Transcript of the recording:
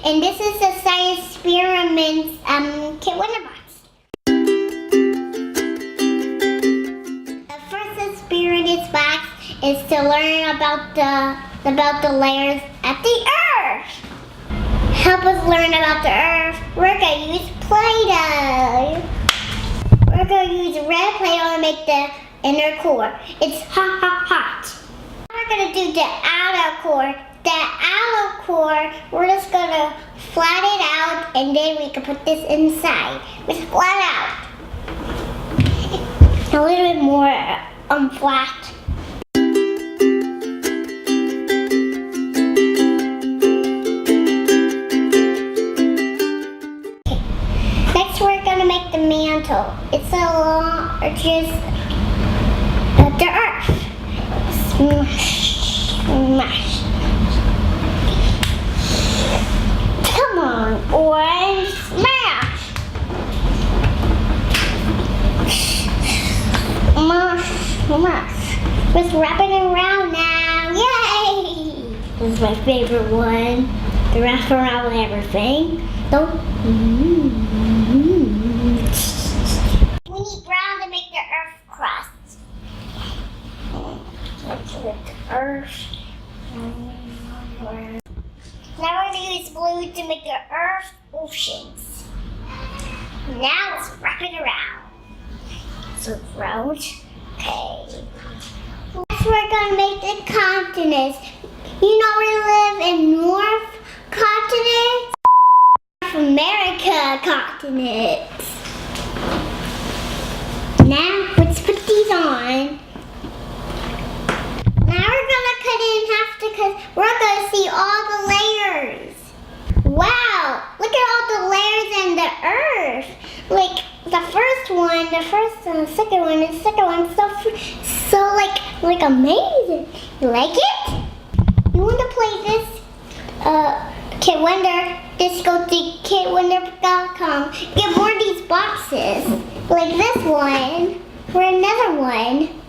and this is the Science Experiments Kit Wonder Box. The first experiment box is to learn about the layers at the Earth. Help us learn about the Earth. We're gonna use Play-Doh. We're gonna use red Play-Doh to make the inner core. It's hot. We're gonna do the outer core. The outer core, we're just gonna flat it out, and then we can put this inside. Just flat out. A little bit more flat. Okay. Next, we're gonna make the mantle. It's just the Earth. Smash. Come on, orange, smash! Smash. Let's wrap it around now. Yay! This is my favorite one. The wrap around everything. We need brown to make the Earth crust. Let's get the Earth. Now we're going to use blue to make the Earth oceans. Now let's wrap it around. So round. Okay. Next we're going to make the continents. You know we live in North Continent, North America continents. Now let's put these on. Now we're going to cut it in half because we're going to see all the layers. Wow, look at all the layers in the Earth. Like the first one, the second one, the second one, so like amazing. You like it? You want to play this Kit Wonder? Just go to kitwonder.com. Get more of these boxes, like this one or another one.